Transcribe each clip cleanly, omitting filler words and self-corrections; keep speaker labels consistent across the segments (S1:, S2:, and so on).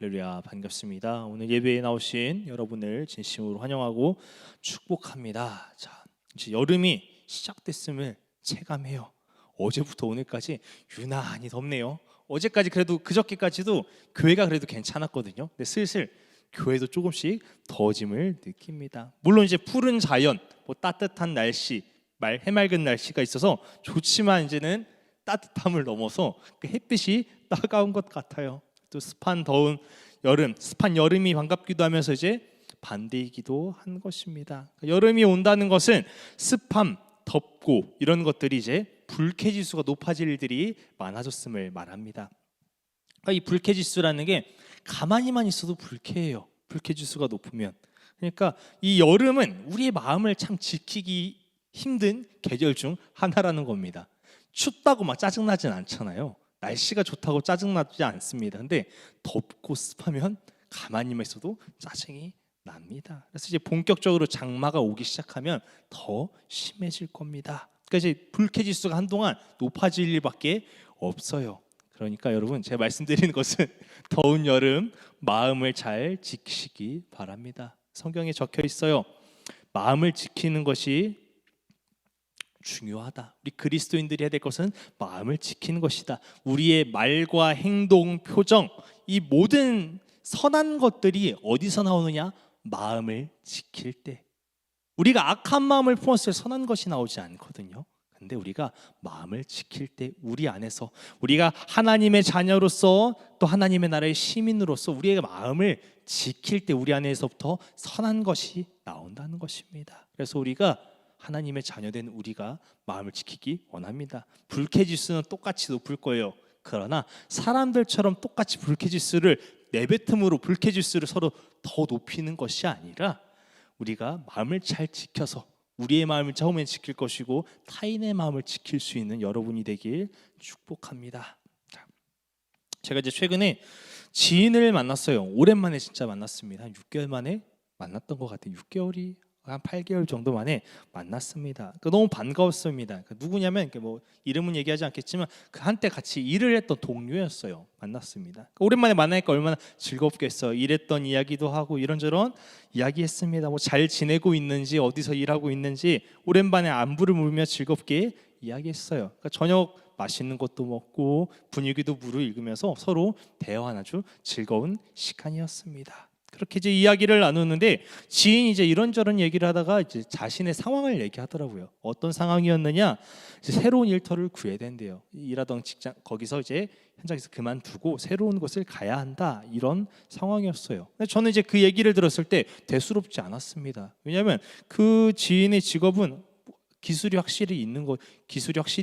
S1: 할렐루야, 반갑습니다. 오늘 예배에 나오신 여러분을 진심으로 환영하고 축복합니다. 자, 이제 여름이 시작됐음을 체감해요. 어제부터 오늘까지 유난히 덥네요. 어제까지 그래도 그저께까지도 교회가 그래도 괜찮았거든요. 근데 슬슬 교회도 조금씩 더워짐을 느낍니다. 물론 이제 푸른 자연, 따뜻한 날씨, 해맑은 날씨가 있어서 좋지만 이제는 따뜻함을 넘어서 그 햇빛이 따가운 것 같아요. 또 습한 더운 여름, 습한 여름이 반갑기도 하면서 이제 반대이기도 한 것입니다. 여름이 온다는 것은 습함, 덥고 이런 것들이 이제 불쾌지수가 높아질 일들이 많아졌음을 말합니다. 그러니까 이 불쾌지수라는 게 가만히만 있어도 불쾌해요. 불쾌지수가 높으면. 그러니까 이 여름은 우리의 마음을 참 지키기 힘든 계절 중 하나라는 겁니다. 춥다고 막 짜증나진 않잖아요. 날씨가 좋다고 짜증나지 않습니다. 근데 덥고 습하면 가만히만 있어도 짜증이 납니다. 그래서 이제 본격적으로 장마가 오기 시작하면 더 심해질 겁니다. 그러니까 이제 불쾌지수가 한동안 높아질 일밖에 없어요. 그러니까 여러분, 제가 말씀드리는 것은 더운 여름 마음을 잘 지키시기 바랍니다. 성경에 적혀 있어요. 마음을 지키는 것이 중요하다. 우리 그리스도인들이 해야 될 것은 마음을 지키는 것이다. 우리의 말과 행동, 표정, 이 모든 선한 것들이 어디서 나오느냐? 마음을 지킬 때. 우리가 악한 마음을 품었을 때 선한 것이 나오지 않거든요. 근데 우리가 마음을 지킬 때 우리 안에서 우리가 하나님의 자녀로서 또 하나님의 나라의 시민으로서 우리의 마음을 지킬 때 우리 안에서부터 선한 것이 나온다는 것입니다. 그래서 우리가 하나님의 자녀된 우리가 마음을 지키기 원합니다. 불쾌지수는 똑같이 높을 거예요. 그러나 사람들처럼 똑같이 불쾌지수를 내뱉음으로 불쾌지수를 서로 더 높이는 것이 아니라 우리가 마음을 잘 지켜서 우리의 마음을 처음엔 지킬 것이고 타인의 마음을 지킬 수 있는 여러분이 되길 축복합니다. 제가 이제 최근에 지인을 만났어요. 오랜만에 진짜 만났습니다. 한 6개월 만에 만났던 것 같아요. 6개월이 한 8개월 정도 만에 만났습니다. 너무 반가웠습니다. 누구냐면 뭐 이름은 얘기하지 않겠지만 그 한때 같이 일을 했던 동료였어요. 만났습니다. 오랜만에 만나니까 얼마나 즐겁겠어요. 일했던 이야기도 하고 이런저런 이야기했습니다. 뭐 잘 지내고 있는지 어디서 일하고 있는지 오랜만에 안부를 물으며 즐겁게 이야기했어요. 저녁 맛있는 것도 먹고 분위기도 무르익으면서 서로 대화하는 아주 즐거운 시간이었습니다. 그렇게 이제 이야기를 나누는데 지인이 이제 이런저런 얘기를 하다가 이제 자신의 상황을 얘기하더라고요. 어떤 상황이었느냐? 이제 새로운 일터를 구해야 된대요. 일하던 직장 거기서 이제 현장에서 그만두고 새로운 곳을 가야 한다 이런 상황이었어요. 근데 저는 이제 그 얘기를 들었을 때 대수롭지 않았습니다. 왜냐하면 그 지인의 직업은 기술이 확실히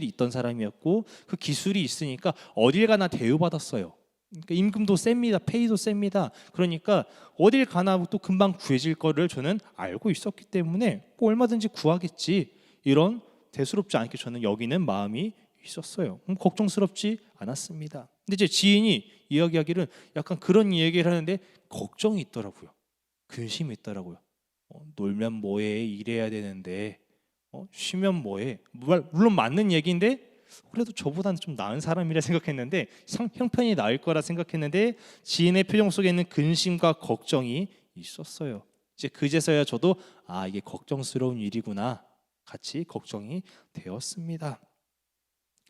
S1: 있던 사람이었고 그 기술이 있으니까 어딜 가나 대우받았어요. 그러니까 임금도 셉니다. 페이도 셉니다. 그러니까 어딜 가나 또 금방 구해질 거를 저는 알고 있었기 때문에 얼마든지 구하겠지 이런 대수롭지 않게 저는 여기는 마음이 있었어요. 걱정스럽지 않았습니다. 근데 제 지인이 이야기하기를 약간 그런 얘기를 하는데 걱정이 있더라고요. 근심이 있더라고요. 놀면 뭐해? 일해야 되는데 쉬면 뭐해? 물론 맞는 얘기인데 그래도 저보다는 좀 나은 사람이라 생각했는데 형편이 나을 거라 생각했는데 지인의 표정 속에는 근심과 걱정이 있었어요. 이제 그제서야 저도 이게 걱정스러운 일이구나 같이 걱정이 되었습니다.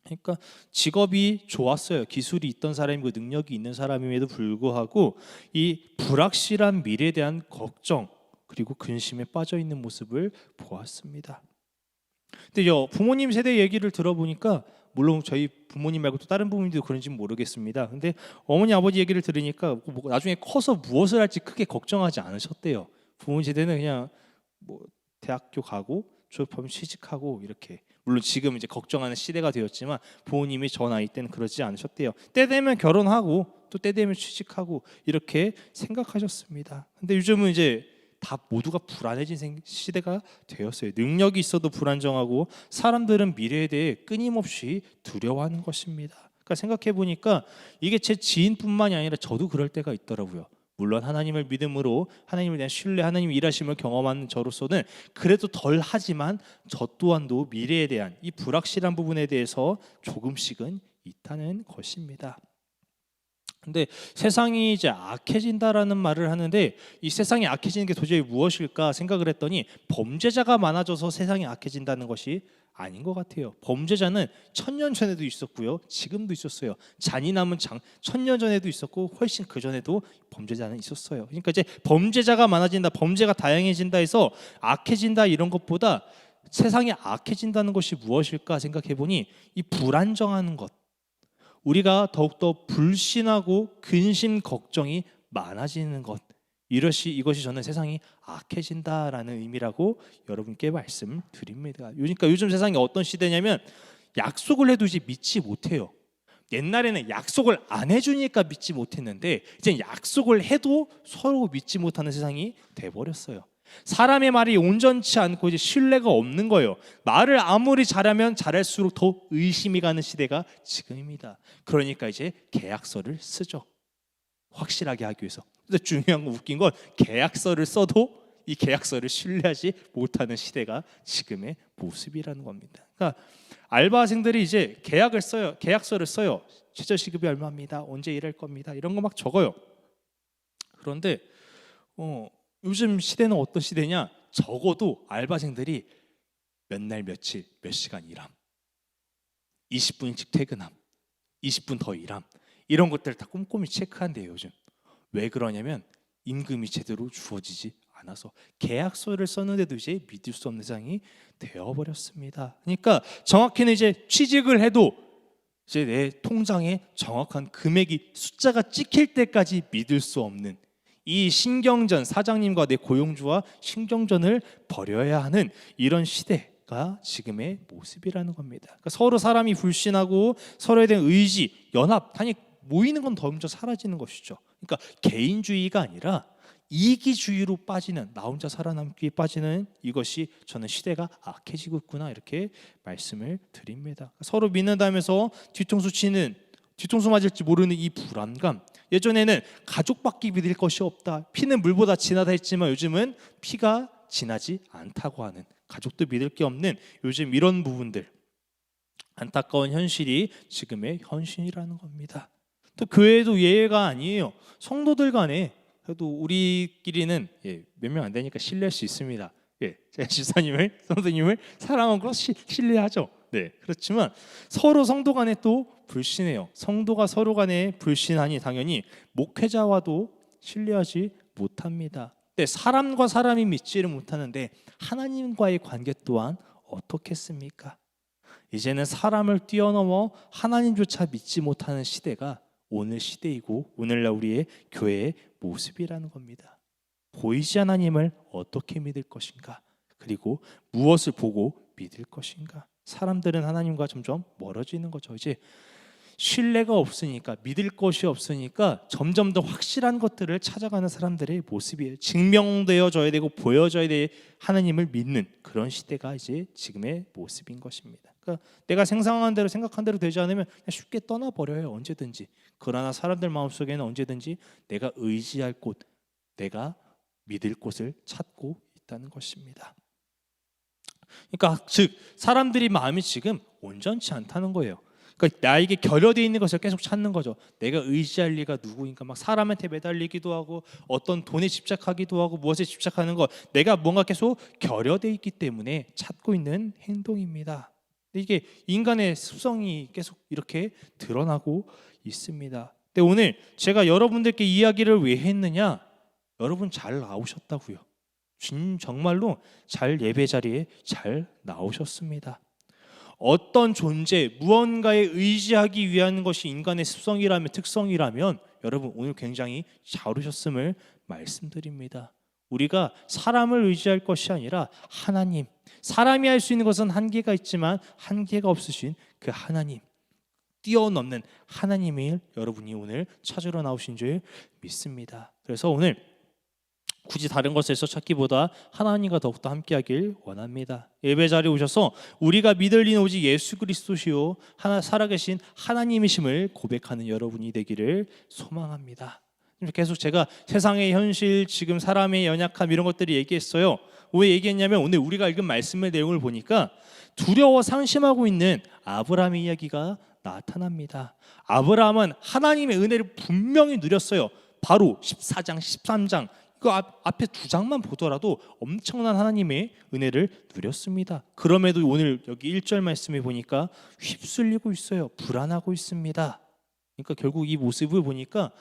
S1: 그러니까 직업이 좋았어요. 기술이 있던 사람이고 능력이 있는 사람임에도 불구하고 이 불확실한 미래에 대한 걱정 그리고 근심에 빠져 있는 모습을 보았습니다. 근데 부모님 세대 얘기를 들어보니까 물론 저희 부모님 말고 또 다른 부모님도 그런지는 모르겠습니다. 근데 어머니 아버지 얘기를 들으니까 나중에 커서 무엇을 할지 크게 걱정하지 않으셨대요. 부모님 세대는 그냥 뭐 대학교 가고 졸업하면 취직하고 이렇게 물론 지금 이제 걱정하는 시대가 되었지만 부모님이 저 나이 때는 그러지 않으셨대요. 때 되면 결혼하고 또 때 되면 취직하고 이렇게 생각하셨습니다. 근데 요즘은 이제 다 모두가 불안해진 시대가 되었어요. 능력이 있어도 불안정하고 사람들은 미래에 대해 끊임없이 두려워하는 것입니다. 그러니까 생각해 보니까 이게 제 지인뿐만이 아니라 저도 그럴 때가 있더라고요. 물론 하나님을 믿음으로 하나님에 대한 신뢰, 하나님의 일하심을 경험하는 저로서는 그래도 덜 하지만 저 또한도 미래에 대한 이 불확실한 부분에 대해서 조금씩은 있다는 것입니다. 근데 세상이 이제 악해진다라는 말을 하는데 이 세상이 악해지는 게 도저히 무엇일까 생각을 했더니 범죄자가 많아져서 세상이 악해진다는 것이 아닌 것 같아요. 범죄자는 1000년 전에도 있었고요, 지금도 있었어요. 잔인함은 천년 전에도 있었고 훨씬 그 전에도 범죄자는 있었어요. 그러니까 이제 범죄자가 많아진다, 범죄가 다양해진다 해서 악해진다 이런 것보다 세상이 악해진다는 것이 무엇일까 생각해 보니 이 불안정한 것, 우리가 더욱더 불신하고 근심 걱정이 많아지는 것, 이것이 저는 세상이 악해진다라는 의미라고 여러분께 말씀드립니다. 그러니까 요즘 세상이 어떤 시대냐면 약속을 해도 이제 믿지 못해요. 옛날에는 약속을 안 해주니까 믿지 못했는데 이제 약속을 해도 서로 믿지 못하는 세상이 돼버렸어요. 사람의 말이 온전치 않고 이제 신뢰가 없는 거예요. 말을 아무리 잘하면 잘할수록 더 의심이 가는 시대가 지금입니다. 그러니까 이제 계약서를 쓰죠. 확실하게 하기 위해서. 근데 중요한 거, 웃긴 건 계약서를 써도 이 계약서를 신뢰하지 못하는 시대가 지금의 모습이라는 겁니다. 그러니까 알바생들이 이제 계약서를 써요. 최저시급이 얼마입니다. 언제 일할 겁니다. 이런 거 막 적어요. 그런데 요즘 시대는 어떤 시대냐? 적어도 알바생들이 몇 날 며칠 몇 시간 일함, 20분씩 퇴근함, 20분 더 일함, 이런 것들을 다 꼼꼼히 체크한대요 요즘. 왜 그러냐면 임금이 제대로 주어지지 않아서 계약서를 썼는데도 이제 믿을 수 없는 세상이 되어버렸습니다. 그러니까 정확히는 이제 취직을 해도 이제 내 통장에 정확한 금액이 숫자가 찍힐 때까지 믿을 수 없는 이 신경전, 사장님과 내 고용주와 신경전을 벌여야 하는 이런 시대가 지금의 모습이라는 겁니다. 그러니까 서로 사람이 불신하고 서로에 대한 의지, 연합, 단히 모이는 건 더 먼저 사라지는 것이죠. 그러니까 개인주의가 아니라 이기주의로 빠지는, 나 혼자 살아남기에 빠지는, 이것이 저는 시대가 악해지고 있구나 이렇게 말씀을 드립니다. 서로 믿는다면서 뒤통수 맞을지 모르는 이 불안감. 예전에는 가족밖에 믿을 것이 없다, 피는 물보다 진하다 했지만 요즘은 피가 진하지 않다고 하는, 가족도 믿을 게 없는 요즘 이런 부분들, 안타까운 현실이 지금의 현실이라는 겁니다. 또 교회도 예외가 아니에요. 성도들 간에 그래도 우리끼리는 몇 명 안 되니까 신뢰할 수 있습니다. 제가 지사님을, 성도님을 사랑하고 신뢰하죠. 그렇지만 서로 성도 간에 또 불신해요. 성도가 서로 간에 불신하니 당연히 목회자와도 신뢰하지 못합니다. 사람과 사람이 믿지를 못하는데 하나님과의 관계 또한 어떻겠습니까? 이제는 사람을 뛰어넘어 하나님조차 믿지 못하는 시대가 오늘 시대이고 오늘날 우리의 교회의 모습이라는 겁니다. 보이지 않는 하나님을 어떻게 믿을 것인가? 그리고 무엇을 보고 믿을 것인가? 사람들은 하나님과 점점 멀어지는 거죠. 이제 신뢰가 없으니까, 믿을 것이 없으니까 점점 더 확실한 것들을 찾아가는 사람들의 모습이에요. 증명되어져야 되고 보여져야 될 하나님을 믿는 그런 시대가 이제 지금의 모습인 것입니다. 그러니까 내가 생각한 대로 되지 않으면 그냥 쉽게 떠나버려요, 언제든지. 그러나 사람들 마음속에는 언제든지 내가 의지할 곳, 내가 믿을 곳을 찾고 있다는 것입니다. 그러니까 즉 사람들이 마음이 지금 온전치 않다는 거예요. 그러니까 나에게 결여되어 있는 것을 계속 찾는 거죠. 내가 의지할 리가 누구인가, 막 사람한테 매달리기도 하고 어떤 돈에 집착하기도 하고 무엇에 집착하는 것, 내가 뭔가 계속 결여되어 있기 때문에 찾고 있는 행동입니다. 이게 인간의 습성이 계속 이렇게 드러나고 있습니다. 근데 오늘 제가 여러분들께 이야기를 왜 했느냐? 여러분 잘 나오셨다고요. 정말로 잘 예배 자리에 잘 나오셨습니다. 어떤 존재, 무언가에 의지하기 위한 것이 인간의 습성이라면, 특성이라면 여러분 오늘 굉장히 잘 오셨음을 말씀드립니다. 우리가 사람을 의지할 것이 아니라 하나님, 사람이 할 수 있는 것은 한계가 있지만 한계가 없으신 그 하나님, 뛰어넘는 하나님을 여러분이 오늘 찾으러 나오신 줄 믿습니다. 그래서 오늘 굳이 다른 것에서 찾기보다 하나님과 더욱더 함께하길 원합니다. 예배 자리에 오셔서 우리가 믿을 이는 오직 예수 그리스도시요 살아계신 하나님이심을 고백하는 여러분이 되기를 소망합니다. 계속 제가 세상의 현실, 지금 사람의 연약함 이런 것들을 얘기했어요. 왜 얘기했냐면 오늘 우리가 읽은 말씀의 내용을 보니까 두려워 상심하고 있는 아브라함의 이야기가 나타납니다. 아브라함은 하나님의 은혜를 분명히 누렸어요. 바로 14장, 13장 그 앞에 두 장만 보더라도 엄청난 하나님의 은혜를 누렸습니다. 그럼에도 오늘 여기 1절 말씀에 보니까 휩쓸리고 있어요. 불안하고 있습니다. 그러니까 결국 이 모습을 보니까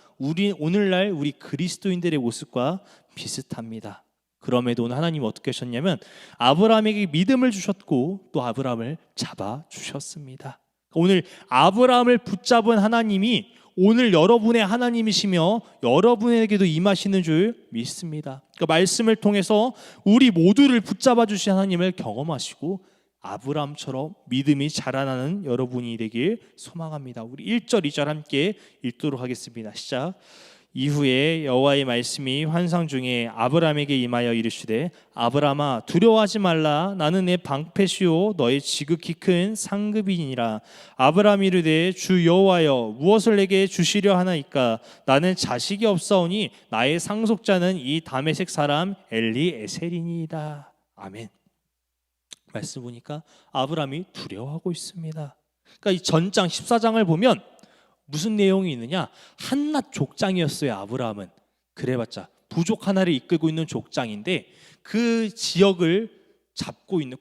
S1: 오늘날 우리 그리스도인들의 모습과 비슷합니다. 그럼에도 오늘 하나님 어떻게 하셨냐면 아브라함에게 믿음을 주셨고 또 아브라함을 잡아주셨습니다. 오늘 아브라함을 붙잡은 하나님이 오늘 여러분의 하나님이시며 여러분에게도 임하시는 줄 믿습니다. 그러니까 말씀을 통해서 우리 모두를 붙잡아 주신 하나님을 경험하시고 아브라함처럼 믿음이 자라나는 여러분이 되길 소망합니다. 우리 1절 2절 함께 읽도록 하겠습니다. 시작. 이후에 여호와의 말씀이 환상 중에 아브라함에게 임하여 이르시되 아브라함아 두려워하지 말라. 나는 내 방패시요 너의 지극히 큰 상급이니라. 아브라함이 이르되 주 여호와여 무엇을 내게 주시려 하나이까. 나는 자식이 없사오니 나의 상속자는 이 다메섹 사람 엘리에셀이니이다. 아멘. 말씀 보니까 아브라함이 두려워하고 있습니다. 그러니까 이 전장 14장을 보면 무슨 내용이 있느냐? 한낱 족장이었어요. 아브라함은 그래봤자 부족 하나를 이끌고 있는 족장인데 그 지역을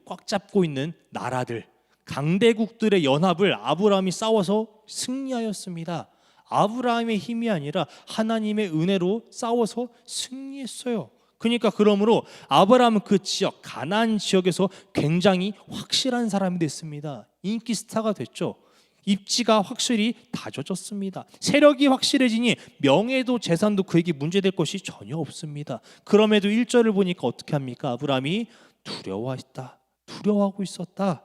S1: 꽉 잡고 있는 나라들 강대국들의 연합을 아브라함이 싸워서 승리하였습니다. 아브라함의 힘이 아니라 하나님의 은혜로 싸워서 승리했어요. 그러니까 그러므로 아브라함은 그 지역 가나안 지역에서 굉장히 확실한 사람이 됐습니다. 인기 스타가 됐죠. 입지가 확실히 다져졌습니다. 세력이 확실해지니 명예도 재산도 그에게 문제될 것이 전혀 없습니다. 그럼에도 1절을 보니까 어떻게 합니까? 아브라함이 두려워하고 있었다.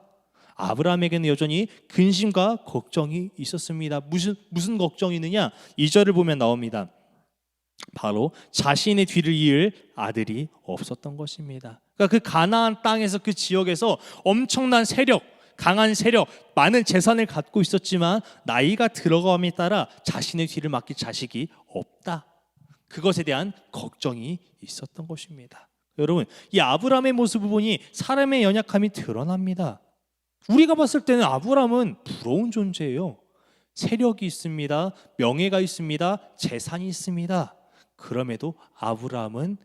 S1: 아브라함에게는 여전히 근심과 걱정이 있었습니다. 무슨 걱정이 있느냐? 2절을 보면 나옵니다. 바로 자신의 뒤를 이을 아들이 없었던 것입니다. 그러니까 그 가나안 땅에서 그 지역에서 엄청난 세력, 강한 세력, 많은 재산을 갖고 있었지만 나이가 들어감에 따라 자신의 뒤를 맡길 자식이 없다. 그것에 대한 걱정이 있었던 것입니다. 여러분, 이 아브라함의 모습을 보니 사람의 연약함이 드러납니다. 우리가 봤을 때는 아브라함은 부러운 존재예요. 세력이 있습니다. 명예가 있습니다. 재산이 있습니다. 그럼에도 아브라함은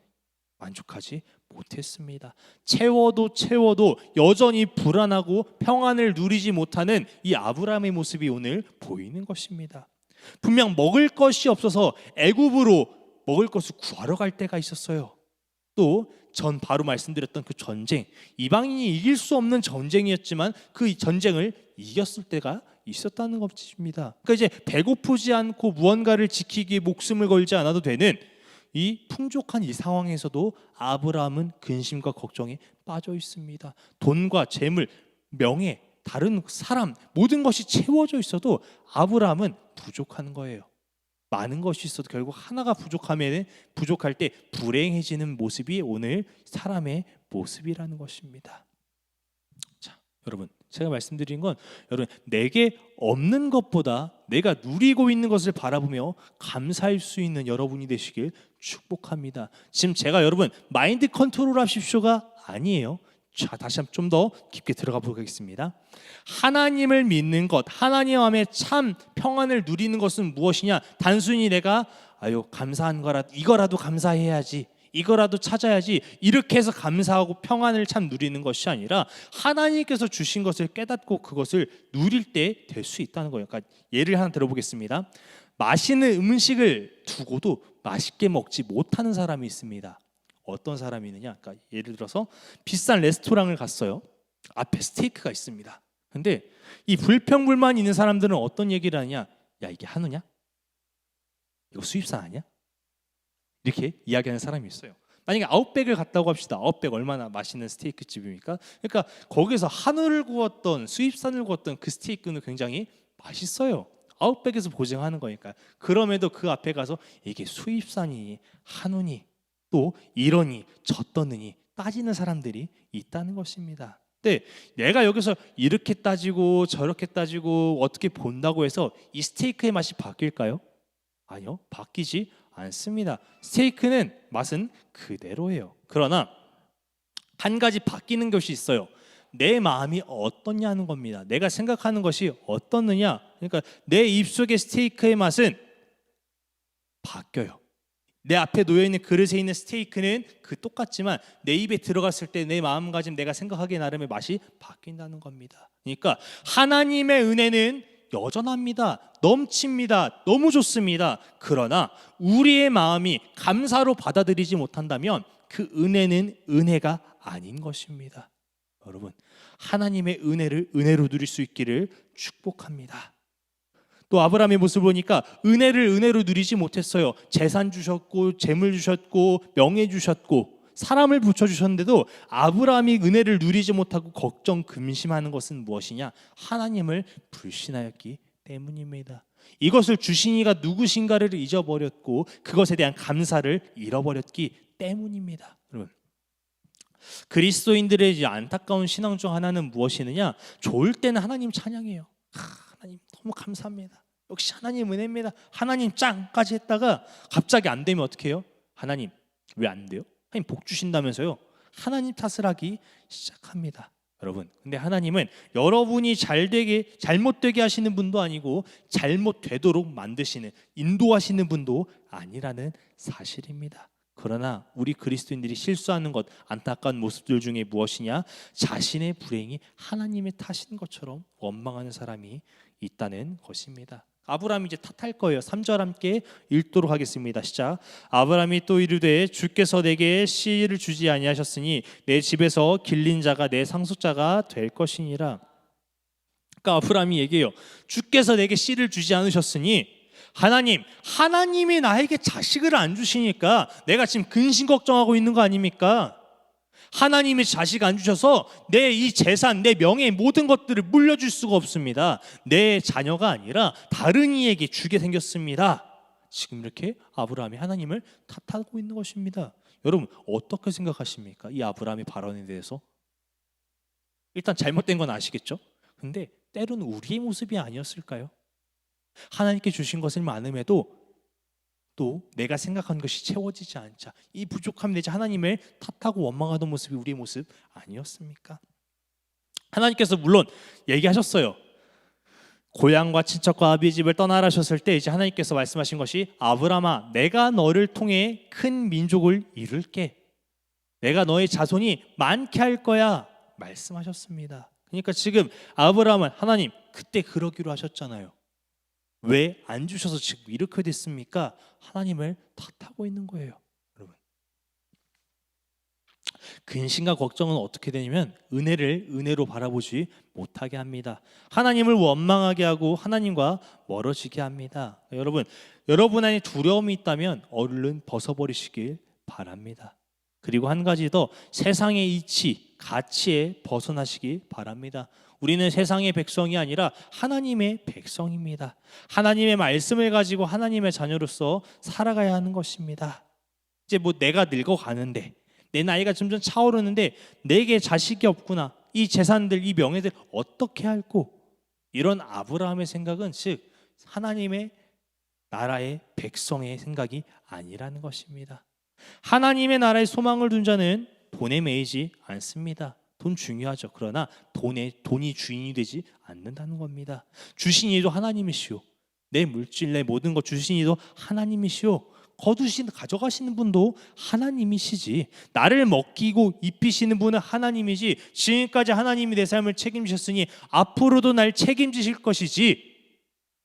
S1: 만족하지 못했습니다. 채워도 여전히 불안하고 평안을 누리지 못하는 이 아브라함의 모습이 오늘 보이는 것입니다. 분명 먹을 것이 없어서 애굽으로 먹을 것을 구하러 갈 때가 있었어요. 또 바로 말씀드렸던 그 전쟁, 이방인이 이길 수 없는 전쟁이었지만 그 전쟁을 이겼을 때가 있었다는 것입니다. 그러니까 이제 배고프지 않고 무언가를 지키기에 목숨을 걸지 않아도 되는 이 풍족한 이 상황에서도 아브라함은 근심과 걱정에 빠져 있습니다. 돈과 재물, 명예, 다른 사람 모든 것이 채워져 있어도 아브라함은 부족한 거예요. 많은 것이 있어도 결국 하나가 부족할 때 불행해지는 모습이 오늘 사람의 모습이라는 것입니다. 자, 여러분, 제가 말씀드린 건 여러분 내게 없는 것보다 내가 누리고 있는 것을 바라보며 감사할 수 있는 여러분이 되시길 축복합니다. 지금 제가 여러분 마인드 컨트롤 하십시오가 아니에요. 자, 다시 한번 좀 더 깊게 들어가 보겠습니다. 하나님을 믿는 것, 하나님 안에 참 평안을 누리는 것은 무엇이냐? 단순히 내가 감사한 이거라도 감사해야지, 이거라도 찾아야지 이렇게 해서 감사하고 평안을 참 누리는 것이 아니라 하나님께서 주신 것을 깨닫고 그것을 누릴 때 될 수 있다는 거예요. 그러니까 예를 하나 들어보겠습니다. 맛있는 음식을 두고도 맛있게 먹지 못하는 사람이 있습니다. 어떤 사람이 있느냐? 그러니까 예를 들어서 비싼 레스토랑을 갔어요. 앞에 스테이크가 있습니다. 근데 이 불평불만 있는 사람들은 어떤 얘기를 하냐? 야, 이게 한우냐? 이거 수입산 아니야? 이렇게 이야기하는 사람이 있어요. 만약에 아웃백을 갔다고 합시다. 아웃백 얼마나 맛있는 스테이크 집입니까? 그러니까 거기서 한우를 구웠던 수입산을 구웠던 그 스테이크는 굉장히 맛있어요. 아웃백에서 보증하는 거니까. 그럼에도 그 앞에 가서 이게 수입산이니 한우니 또 이러니 저떠느니 따지는 사람들이 있다는 것입니다. 근데 내가 여기서 이렇게 따지고 저렇게 따지고 어떻게 본다고 해서 이 스테이크의 맛이 바뀔까요? 아니요, 바뀌지 않습니다. 스테이크는 맛은 그대로예요. 그러나 한 가지 바뀌는 것이 있어요. 내 마음이 어떻냐는 겁니다. 내가 생각하는 것이 어떻느냐. 그러니까 내 입속의 스테이크의 맛은 바뀌어요. 내 앞에 놓여있는 그릇에 있는 스테이크는 똑같지만 내 입에 들어갔을 때 내 마음가짐, 내가 생각하기에 나름의 맛이 바뀐다는 겁니다. 그러니까 하나님의 은혜는 여전합니다. 넘칩니다. 너무 좋습니다. 그러나 우리의 마음이 감사로 받아들이지 못한다면 그 은혜는 은혜가 아닌 것입니다. 여러분, 하나님의 은혜를 은혜로 누릴 수 있기를 축복합니다. 또 아브라함의 모습을 보니까 은혜를 은혜로 누리지 못했어요. 재산 주셨고 재물 주셨고 명예 주셨고 사람을 붙여주셨는데도 아브라함이 은혜를 누리지 못하고 걱정 근심하는 것은 무엇이냐? 하나님을 불신하였기 때문입니다. 이것을 주신 이가 누구신가를 잊어버렸고 그것에 대한 감사를 잃어버렸기 때문입니다. 여러분, 그리스도인들의 이제 안타까운 신앙 중 하나는 무엇이느냐? 좋을 때는 하나님 찬양해요. 하나님 너무 감사합니다. 역시 하나님 은혜입니다. 하나님 짱까지 했다가 갑자기 안 되면 어떻게 해요? 하나님 왜 안 돼요? 하나님 복 주신다면서요. 하나님 탓을 하기 시작합니다. 여러분, 근데 하나님은 여러분이 잘못되게 하시는 분도 아니고 잘못되도록 만드시는, 인도하시는 분도 아니라는 사실입니다. 그러나 우리 그리스도인들이 실수하는 것, 안타까운 모습들 중에 무엇이냐? 자신의 불행이 하나님의 탓인 것처럼 원망하는 사람이 있다는 것입니다. 아브라함이 이제 탓할 거예요. 3절 함께 읽도록 하겠습니다. 시작. 아브라함이 또 이르되 주께서 내게 씨를 주지 아니하셨으니 내 집에서 길린 자가 내 상속자가 될 것이니라. 그러니까 아브라함이 얘기해요. 주께서 내게 씨를 주지 않으셨으니 하나님이 나에게 자식을 안 주시니까 내가 지금 근심 걱정하고 있는 거 아닙니까? 하나님이 자식 안 주셔서 내 이 재산, 내 명예 모든 것들을 물려줄 수가 없습니다. 내 자녀가 아니라 다른 이에게 주게 생겼습니다. 지금 이렇게 아브라함이 하나님을 탓하고 있는 것입니다. 여러분 어떻게 생각하십니까? 이 아브라함의 발언에 대해서? 일단 잘못된 건 아시겠죠? 근데 때로는 우리의 모습이 아니었을까요? 하나님께 주신 것을 많음에도 또 내가 생각한 것이 채워지지 않자 이 부족함이 되자 하나님을 탓하고 원망하던 모습이 우리의 모습 아니었습니까? 하나님께서 물론 얘기하셨어요. 고향과 친척과 아비의 집을 떠나라 하셨을 때 이제 하나님께서 말씀하신 것이 아브라함아 내가 너를 통해 큰 민족을 이룰게. 내가 너의 자손이 많게 할 거야 말씀하셨습니다. 그러니까 지금 아브라함은 하나님 그때 그러기로 하셨잖아요. 왜 안 주셔서 지금 이렇게 됐습니까? 하나님을 탓하고 있는 거예요. 여러분, 근심과 걱정은 어떻게 되냐면 은혜를 은혜로 바라보지 못하게 합니다. 하나님을 원망하게 하고 하나님과 멀어지게 합니다. 여러분 안에 두려움이 있다면 얼른 벗어버리시길 바랍니다. 그리고 한 가지 더, 세상의 이치, 가치에 벗어나시기 바랍니다. 우리는 세상의 백성이 아니라 하나님의 백성입니다. 하나님의 말씀을 가지고 하나님의 자녀로서 살아가야 하는 것입니다. 이제 내가 늙어가는데 내 나이가 점점 차오르는데 내게 자식이 없구나. 이 재산들, 이 명예들 어떻게 할꼬? 이런 아브라함의 생각은 즉 하나님의 나라의 백성의 생각이 아니라는 것입니다. 하나님의 나라에 소망을 둔 자는 돈에 매이지 않습니다. 돈 중요하죠. 그러나 돈이 주인이 되지 않는다는 겁니다. 주신 이도 하나님이시오. 내 물질, 내 모든 것 주신 이도 하나님이시오. 가져가시는 분도 하나님이시지. 나를 먹이고 입히시는 분은 하나님이지. 지금까지 하나님이 내 삶을 책임지셨으니 앞으로도 날 책임지실 것이지.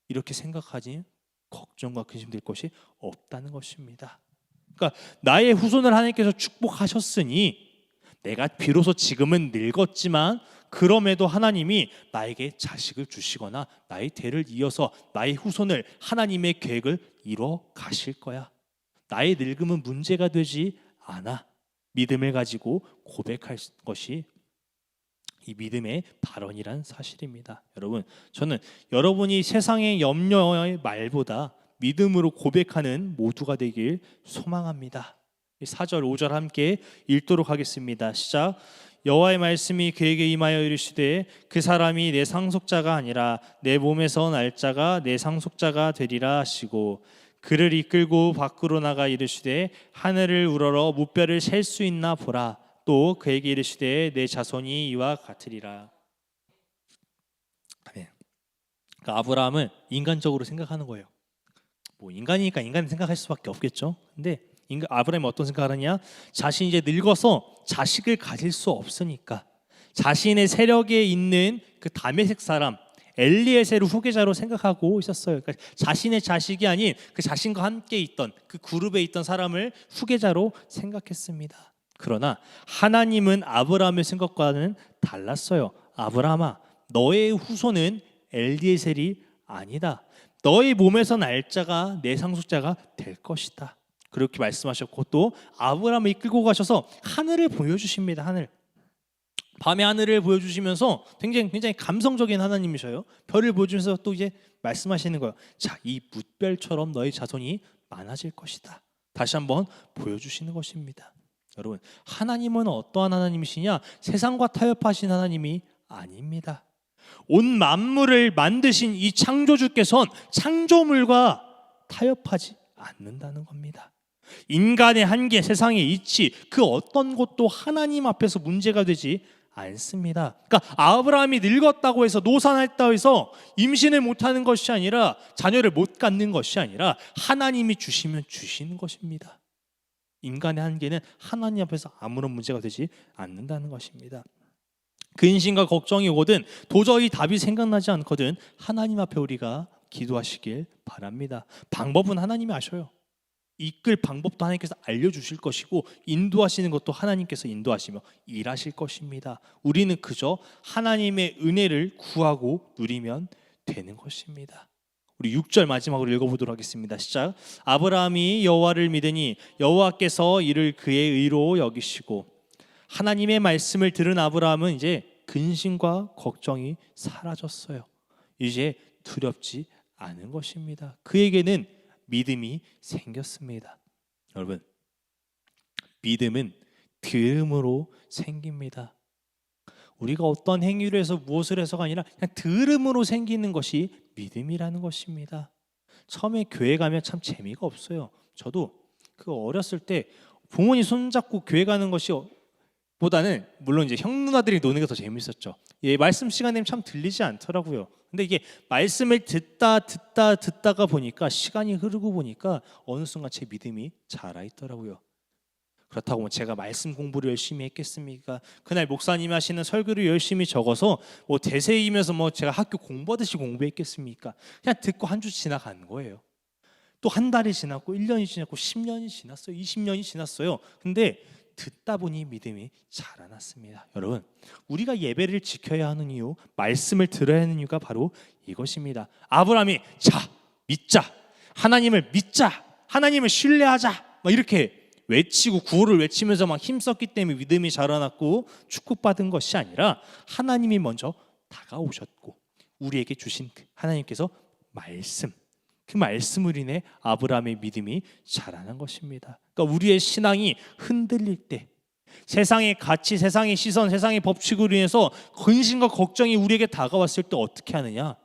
S1: 이렇게 생각하지 걱정과 근심될 것이 없다는 것입니다. 그러니까 나의 후손을 하나님께서 축복하셨으니 내가 비로소 지금은 늙었지만 그럼에도 하나님이 나에게 자식을 주시거나 나의 대를 이어서 나의 후손을 하나님의 계획을 이뤄 가실 거야. 나의 늙음은 문제가 되지 않아. 믿음을 가지고 고백할 것이 이 믿음의 발언이란 사실입니다. 여러분, 저는 여러분이 세상의 염려의 말보다 믿음으로 고백하는 모두가 되길 소망합니다. 4절 5절 함께 읽도록 하겠습니다. 시작. 여호와의 말씀이 그에게 임하여 이르시되 그 사람이 내 상속자가 아니라 내 몸에서 날 자가 내 상속자가 되리라 하시고 그를 이끌고 밖으로 나가 이르시되 하늘을 우러러 무뼈를 셀 수 있나 보라. 또 그에게 이르시되 내 자손이 이와 같으리라. 아멘. 그러니까 아브라함은 인간적으로 생각하는 거예요. 뭐 인간이니까 인간 생각할 수밖에 없겠죠. 근데 아브라함이 어떤 생각을 하냐? 자신이 이제 늙어서 자식을 가질 수 없으니까 자신의 세력에 있는 그 다메섹 사람 엘리에셀을 후계자로 생각하고 있었어요. 그러니까 자신의 자식이 아닌 그 자신과 함께 있던 그 그룹에 있던 사람을 후계자로 생각했습니다. 그러나 하나님은 아브라함의 생각과는 달랐어요. 아브라함아, 너의 후손은 엘리에셀이 아니다. 너의 몸에서 날 자가 내 상속자가 될 것이다. 그렇게 말씀하셨고 또 아브라함을 이끌고 가셔서 하늘을 보여주십니다. 하늘. 밤의 하늘을 보여주시면서 굉장히 감성적인 하나님이셔요. 별을 보여주면서 또 이제 말씀하시는 거예요. 자, 이 뭇별처럼 너의 자손이 많아질 것이다. 다시 한번 보여주시는 것입니다. 여러분, 하나님은 어떠한 하나님이시냐? 세상과 타협하신 하나님이 아닙니다. 온 만물을 만드신 이 창조주께서는 창조물과 타협하지 않는다는 겁니다. 인간의 한계, 세상의 이치, 그 어떤 것도 하나님 앞에서 문제가 되지 않습니다. 그러니까 아브라함이 늙었다고 해서 노산했다고 해서 임신을 못하는 것이 아니라 자녀를 못 갖는 것이 아니라 하나님이 주시면 주시는 것입니다. 인간의 한계는 하나님 앞에서 아무런 문제가 되지 않는다는 것입니다. 근심과 걱정이 오거든 도저히 답이 생각나지 않거든 하나님 앞에 우리가 기도하시길 바랍니다. 방법은 하나님이 아셔요. 이끌 방법도 하나님께서 알려주실 것이고 인도하시는 것도 하나님께서 인도하시며 일하실 것입니다. 우리는 그저 하나님의 은혜를 구하고 누리면 되는 것입니다. 우리 6절 마지막으로 읽어보도록 하겠습니다. 시작. 아브라함이 여호와를 믿으니 여호와께서 이를 그의 의로 여기시고. 하나님의 말씀을 들은 아브라함은 이제 근심과 걱정이 사라졌어요. 이제 두렵지 않은 것입니다. 그에게는 믿음이 생겼습니다. 여러분, 믿음은 들음으로 생깁니다. 우리가 어떤 행위를 해서 무엇을 해서가 아니라 그냥 들음으로 생기는 것이 믿음이라는 것입니다. 처음에 교회 가면 참 재미가 없어요. 저도 그 어렸을 때 부모님 손잡고 교회 가는 것이 보다는 물론 이제 형 누나들이 노는 게 더 재밌었죠. 예, 말씀 시간에 참 들리지 않더라고요. 근데 이게 말씀을 듣다가 보니까 시간이 흐르고 보니까 어느 순간 제 믿음이 자라 있더라고요. 그렇다고 뭐 제가 말씀 공부를 열심히 했겠습니까? 그날 목사님이 하시는 설교를 열심히 적어서 뭐 대세이면서 뭐 제가 학교 공부하듯이 공부했겠습니까? 그냥 듣고 한 주 지나간 거예요. 또 한 달이 지났고 1년이 지났고 10년이 지났어요. 20년이 지났어요. 근데 듣다 보니 믿음이 자라났습니다. 여러분, 우리가 예배를 지켜야 하는 이유, 말씀을 들어야 하는 이유가 바로 이것입니다. 아브라함이 자, 믿자, 하나님을 믿자, 하나님을 신뢰하자 막 이렇게 외치고 구호를 외치면서 막 힘썼기 때문에 믿음이 자라났고 축복받은 것이 아니라 하나님이 먼저 다가오셨고 우리에게 주신 하나님께서 말씀, 그 말씀을 인해 아브라함의 믿음이 자라난 것입니다. 그러니까 우리의 신앙이 흔들릴 때 세상의 가치, 세상의 시선, 세상의 법칙으로 인해서 근심과 걱정이 우리에게 다가왔을 때 어떻게 하느냐?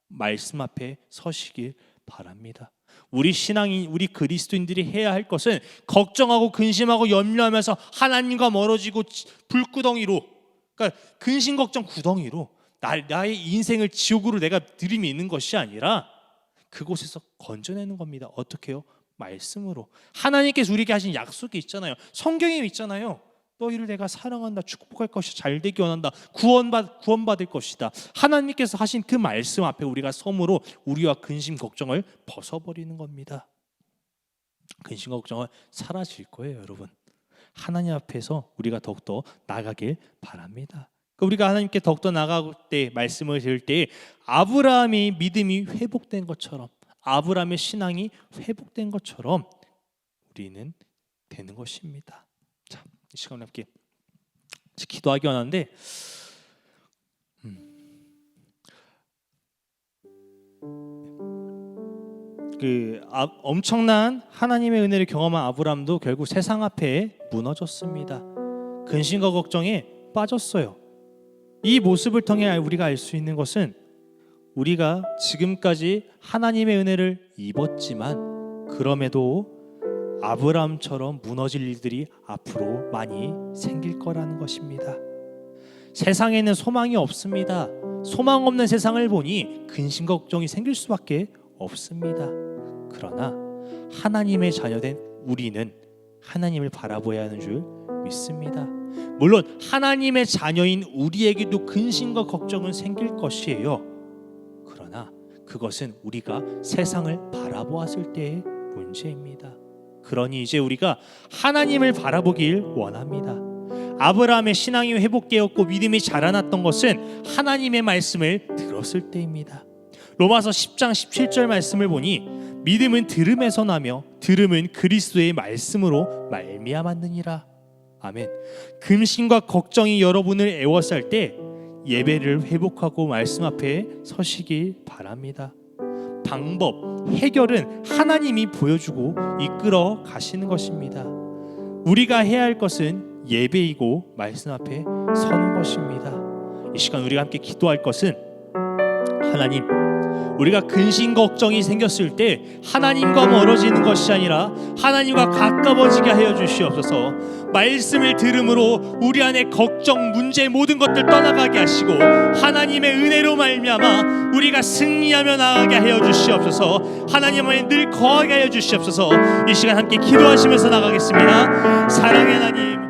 S1: 말씀 앞에 서시길 바랍니다. 우리 신앙인, 우리 그리스도인들이 해야 할 것은 걱정하고 근심하고 염려하면서 하나님과 멀어지고 불구덩이로, 그러니까 근심 걱정 구덩이로 나의 인생을 지옥으로 내가 들이미는 것이 아니라 그곳에서 건져내는 겁니다. 어떻게 해요? 말씀으로. 하나님께서 우리에게 하신 약속이 있잖아요. 성경에 있잖아요. 너희를 내가 사랑한다, 축복할 것이다, 잘되기 원한다, 구원받을 것이다. 하나님께서 하신 그 말씀 앞에 우리가 섬으로 우리와 근심 걱정을 벗어버리는 겁니다. 근심 걱정은 사라질 거예요, 여러분. 하나님 앞에서 우리가 더욱더 나가길 바랍니다. 우리가 하나님께 더욱더 나갈 때, 말씀을 들을 때 아브라함의 믿음이 회복된 것처럼, 아브라함의 신앙이 회복된 것처럼 우리는 되는 것입니다. 자, 이 시간에 함께 기도하기 원하는데 엄청난 하나님의 은혜를 경험한 아브라함도 결국 세상 앞에 무너졌습니다. 근심과 걱정에 빠졌어요. 이 모습을 통해 우리가 알 수 있는 것은 우리가 지금까지 하나님의 은혜를 입었지만 그럼에도 아브라함처럼 무너질 일들이 앞으로 많이 생길 거라는 것입니다. 세상에는 소망이 없습니다. 소망 없는 세상을 보니 근심 걱정이 생길 수밖에 없습니다. 그러나 하나님의 자녀된 우리는 하나님을 바라보아야 하는 줄 믿습니다. 물론 하나님의 자녀인 우리에게도 근심과 걱정은 생길 것이에요. 그러나 그것은 우리가 세상을 바라보았을 때의 문제입니다. 그러니 이제 우리가 하나님을 바라보길 원합니다. 아브라함의 신앙이 회복되었고 믿음이 자라났던 것은 하나님의 말씀을 들었을 때입니다. 로마서 10장 17절 말씀을 보니 믿음은 들음에서 나며 들음은 그리스도의 말씀으로 말미암았느니라. 아멘. 근심과 걱정이 여러분을 애워쌀 때 예배를 회복하고 말씀 앞에 서시길 바랍니다. 방법, 해결은 하나님이 보여주고 이끌어 가시는 것입니다. 우리가 해야 할 것은 예배이고 말씀 앞에 서는 것입니다. 이 시간 우리가 함께 기도할 것은 하나님, 우리가 근심 걱정이 생겼을 때 하나님과 멀어지는 것이 아니라 하나님과 가까워지게 하여 주시옵소서. 말씀을 들음으로 우리 안에 걱정, 문제 모든 것들 떠나가게 하시고 하나님의 은혜로 말미암아 우리가 승리하며 나아가게 하여 주시옵소서. 하나님 안에 늘 거하게 하여 주시옵소서. 이 시간 함께 기도하시면서 나가겠습니다. 사랑의 하나님,